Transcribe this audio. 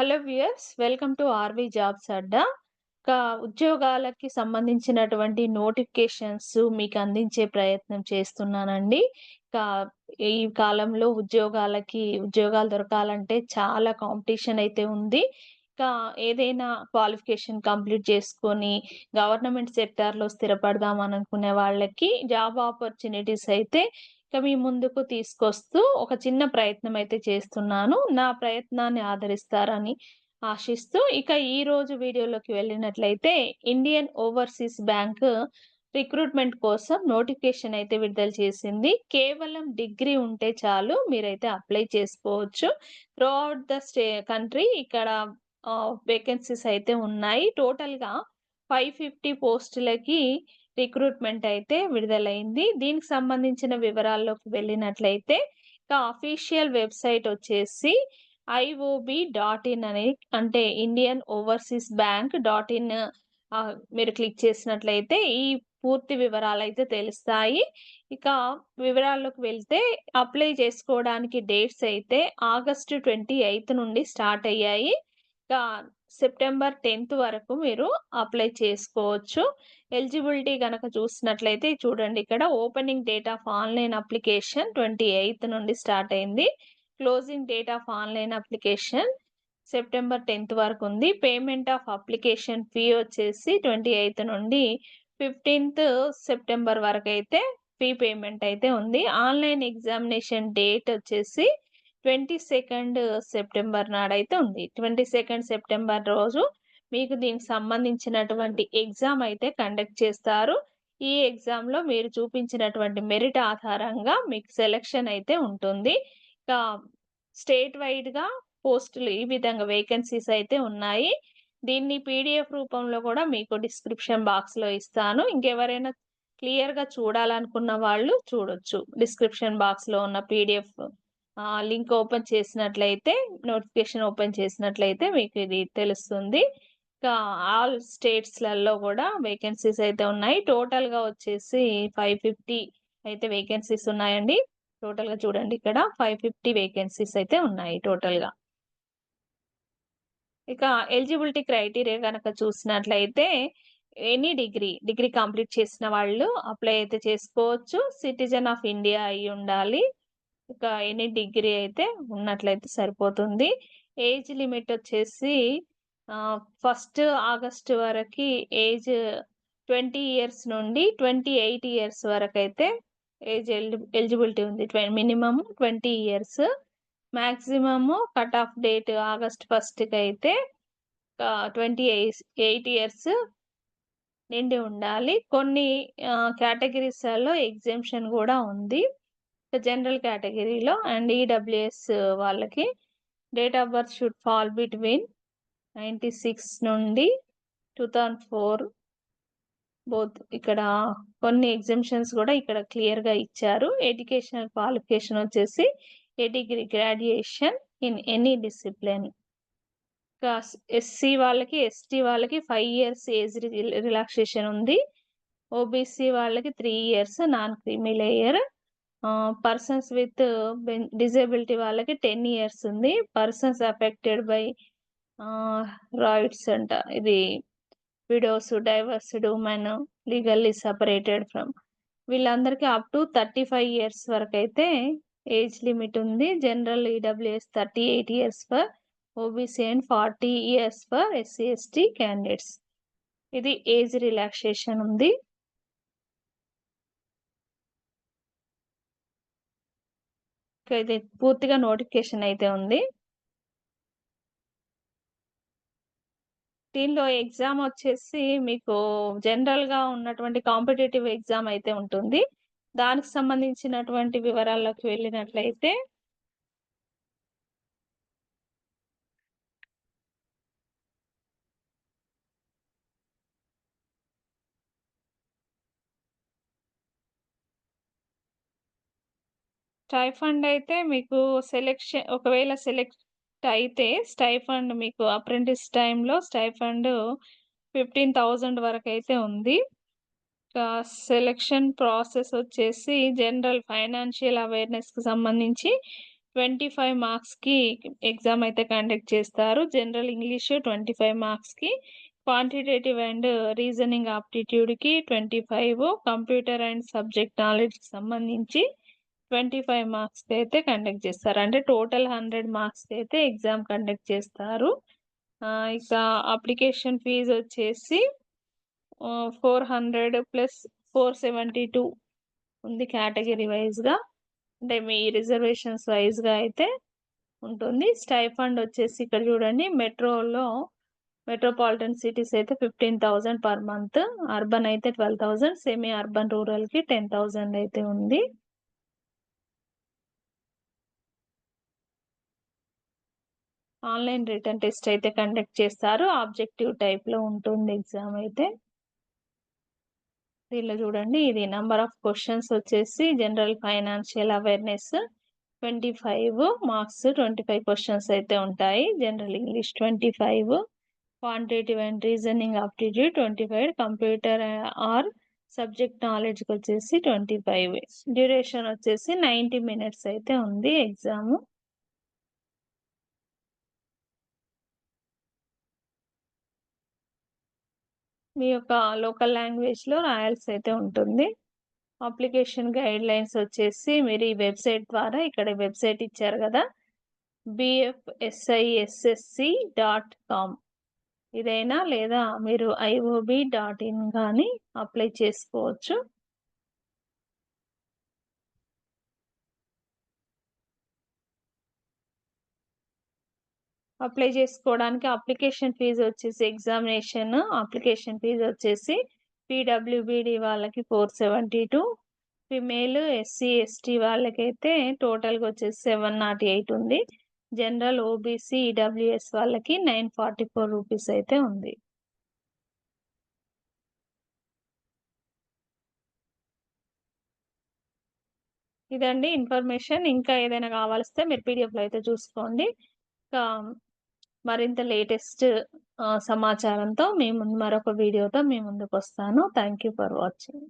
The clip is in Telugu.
Hello viewers, welcome to RV jobs Adda. ఇంకా ఉద్యోగాలకి సంబంధించినటువంటి నోటిఫికేషన్స్ మీకు అందించే ప్రయత్నం చేస్తున్నానండి. ఇంకా ఈ కాలంలో ఉద్యోగాలు దొరకాలంటే చాలా కాంపిటీషన్ అయితే ఉంది. ఇంకా ఏదైనా క్వాలిఫికేషన్ కంప్లీట్ చేసుకొని గవర్నమెంట్ సెక్టార్‌లో స్థిరపడదాం అనుకునే వాళ్ళకి జాబ్ ఆపర్చునిటీస్ అయితే ఇక మీ ముందుకు తీసుకొస్తూ ఒక చిన్న ప్రయత్నం అయితే చేస్తున్నాను. నా ప్రయత్నాన్ని ఆదరిస్తారని ఆశిస్తూ, ఇక ఈరోజు వీడియోలోకి వెళ్ళినట్లయితే ఇండియన్ ఓవర్‌సీస్ బ్యాంక్ రిక్రూట్‌మెంట్ కోసం నోటిఫికేషన్ అయితే విడుదల చేసింది. కేవలం డిగ్రీ ఉంటే చాలు మీరైతే అప్లై చేసుకోవచ్చు. త్రూఅవుట్ ద కంట్రీ ఇక్కడ వేకెన్సీస్ అయితే ఉన్నాయి. టోటల్‌గా 550 పోస్టులకి రిక్రూట్‌మెంట్ అయితే విడుదలైంది. దీనికి సంబంధించిన వివరాల్లోకి వెళ్ళినట్లయితే, ఇక అఫీషియల్ వెబ్‌సైట్ వచ్చేసి ఐఓబి.ఇన్ అని, అంటే Indian overseas bank dot in. మీరు క్లిక్ చేసినట్లయితే ఈ పూర్తి వివరాలైతే తెలుస్తాయి. ఇక వివరాల్లోకి వెళ్తే అప్లై చేసుకోవడానికి డేట్స్ అయితే ఆగస్టు 28 నుండి స్టార్ట్ అయ్యాయి. ఇక సెప్టెంబర్ 10 వరకు మీరు అప్లై చేసుకోవచ్చు. ఎలిజిబిలిటీ గనక చూసినట్లయితే చూడండి, ఇక్కడ opening date of online application 28 నుండి స్టార్ట్ అయింది. Closing date of online application September 10 వరకు ఉంది. పేమెంట్ ఆఫ్ అప్లికేషన్ ఫీ వచ్చేసి 28 నుండి 15థ్ సెప్టెంబర్ వరకైతే ఫీ పేమెంట్ అయితే ఉంది. ఆన్‌లైన్ ఎగ్జామినేషన్ డేట్ వచ్చేసి 22 సెప్టెంబర్ నాడైతే ఉంది. 22 సెప్టెంబర్ రోజు మీకు దీనికి సంబంధించినటువంటి ఎగ్జామ్ అయితే కండక్ట్ చేస్తారు. ఈ ఎగ్జామ్‌లో మీరు చూపించినటువంటి మెరిట్ ఆధారంగా మీకు సెలక్షన్ అయితే ఉంటుంది. ఇక స్టేట్ వైడ్‌గా పోస్టులు ఈ విధంగా వేకెన్సీస్ అయితే ఉన్నాయి. దీన్ని పీడీఎఫ్ రూపంలో కూడా మీకు డిస్క్రిప్షన్ బాక్స్‌లో ఇస్తాను. ఇంకెవరైనా క్లియర్‌గా చూడాలనుకున్న వాళ్ళు చూడొచ్చు. డిస్క్రిప్షన్ బాక్స్‌లో ఉన్న పీడీఎఫ్ లింక్ ఓపెన్ చేసినట్లయితే, నోటిఫికేషన్ ఓపెన్ చేసినట్లయితే మీకు ఇది తెలుస్తుంది. ఇంకా ఆల్ స్టేట్స్‌లలో గూడా వేకెన్సీస్ అయితే ఉన్నాయి. టోటల్‌గా వచ్చేసి 550 అయితే వేకెన్సీస్ ఉన్నాయండి. టోటల్‌గా చూడండి, ఇక్కడ 550 వేకెన్సీస్ అయితే ఉన్నాయి టోటల్‌గా. ఇక ఎలిజిబిలిటీ క్రైటీరియా గనక చూసినట్లయితే డిగ్రీ కంప్లీట్ చేసిన వాళ్ళు అప్లై అయితే చేసుకోవచ్చు. సిటిజన్ ఆఫ్ ఇండియా అయ్యుండాలి. ఇక ఎనీ డిగ్రీ అయితే ఉన్నట్లయితే సరిపోతుంది. ఏజ్ లిమిట్ వచ్చేసి ఫస్ట్ ఆగస్ట్ వరకి ఏజ్ 20 ఇయర్స్ నుండి 28 ఇయర్స్ వరకైతే ఎలిజిబిలిటీ ఉంది. Minimum 20 years. Maximum cut off date August 1కైతే 28 ఇయర్స్ నిండి ఉండాలి. కొన్ని కేటగరీస్‌లలో ఎగ్జామ్షన్ గూడా ఉంది. జనరల్ కేటగిరీలో అండ్ ఈడబ్ల్యూఎస్ వాళ్ళకి date of birth should fall between 96 నుండి 2004 బోత్. ఇక్కడ కొన్ని ఎగ్జామ్షన్స్ గూడా ఇక్కడ క్లియర్‌గా ఇచ్చారు. ఎడ్యుకేషనల్ క్వాలిఫికేషన్ వచ్చేసి ఏ degree graduation in any discipline. ఇంకా ఎస్సీ వాళ్ళకి, ఎస్టీ వాళ్ళకి 5 ఇయర్స్ ఏజ్ రిలాక్సేషన్ ఉంది. ఓబీసీ వాళ్ళకి 3 years non creamy layer. Persons with disability వాళ్ళకి 10 ఇయర్స్ ఉంది. పర్సన్స్ అఫెక్టెడ్ బై రాయిట్స్ అంట. ఇది widows, divorced women, legally separated from, వీళ్ళందరికీ అప్ టు 35 ఇయర్స్ వరకైతే ఏజ్ లిమిట్ ఉంది. General EWS 38 years for OBC and 40 years for SC, ST candidates. ఇది ఏజ్ రిలాక్సేషన్ ఉంది. ఇది పూర్తిగా నోటిఫికేషన్ అయితే ఉంది. దీనిలో ఎగ్జామ్ వచ్చేసి మీకు జనరల్‌గా ఉన్నటువంటి కాంపిటీటివ్ ఎగ్జామ్ అయితే ఉంటుంది. దానికి సంబంధించినటువంటి వివరాల్లోకి వెళ్ళినట్లయితే, స్టైఫండ్ అయితే మీకు ఒకవేళ సెలెక్ట్ అయితే స్టైఫండ్ మీకు అప్రెంటిస్ టైమ్‌లో స్టైఫండ్ 15,000 వరకైతే ఉంది. ఇంకా సెలక్షన్ ప్రాసెస్ వచ్చేసి జనరల్ ఫైనాన్షియల్ అవేర్‌నెస్‌కి సంబంధించి 25 మార్క్స్‌కి ఎగ్జామ్ అయితే కండక్ట్ చేస్తారు. జనరల్ ఇంగ్లీష్ 25 మార్క్స్‌కి, క్వాంటిటేటివ్ అండ్ రీజనింగ్ ఆప్టిట్యూడ్‌కి 25, కంప్యూటర్ అండ్ సబ్జెక్ట్ నాలెడ్జ్‌కి సంబంధించి 25 మార్క్స్‌కైతే కండక్ట్ చేస్తారు. అంటే టోటల్ 100 మార్క్స్‌కైతే ఎగ్జామ్ కండక్ట్ చేస్తారు. ఇక అప్లికేషన్ ఫీజొచ్చేసి 400 ప్లస్ 472 ఉంది కేటగరీ వైస్‌గా. అంటే మీ రిజర్వేషన్స్ వైస్‌గా అయితే ఉంటుంది. స్టైఫండ్ వచ్చేసి ఇక్కడ చూడండి మెట్రోపాలిటన్ సిటీస్ అయితే 15,000 పర్ మంత్. అర్బన్ అయితే 12,000. సెమీ అర్బన్ రూరల్‌కి 10,000 అయితే ఉంది. ఆన్‌లైన్ రిటన్ టెస్ట్ అయితే కండక్ట్ చేస్తారు. ఆబ్జెక్టివ్ టైప్‌లో ఉంటుంది ఎగ్జామ్ అయితే. దీనిలో చూడండి ఇది నంబర్ ఆఫ్ క్వెషన్స్ వచ్చేసి general financial awareness 25 marks, 25 questions అయితే ఉంటాయి. General English 25, quantitative and reasoning aptitude 25, computer or subject నాలెడ్జ్‌కొచ్చేసి 25. డ్యూరేషన్ వచ్చేసి 90 మినిట్స్ అయితే ఉంది ఎగ్జాము. మీ యొక్క లోకల్ లాంగ్వేజ్‌లో రాయాల్సయితే ఉంటుంది. అప్లికేషన్ గైడ్‌లైన్స్ వచ్చేసి మీరు ఈ వెబ్‌సైట్ ద్వారా ఇక్కడ వెబ్‌సైట్ ఇచ్చారు గదా! bfsissc.com ఇదైనా లేదా మీరు iob.in గాని అప్లై చేసుకోవచ్చు. అప్లై చేసుకోవడానికి అప్లికేషన్ అప్లికేషన్ ఫీజొచ్చేసి పీడబ్ల్యూబీడీ వాళ్ళకి 472, ఫీమేల్, ఎస్సీ, ఎస్టీ వాళ్ళకైతే టోటల్‌గా వచ్చేసి 708 ఉంది. జనరల్, ఓబీసీ, ఈడబ్ల్యూఎస్ వాళ్ళకి 944 రూపీస్ అయితే ఉంది. ఇదండి ఇన్ఫర్మేషన్. ఇంకా ఏదైనా కావాల్స్తే మీరు పీడిఎఫ్‌లో అయితే చూసుకోండి. ఇంకా మరింత లేటెస్ట్ సమాచారంతో మరొక వీడియోతో మీ ముందుకొస్తాను. Thank you for watching.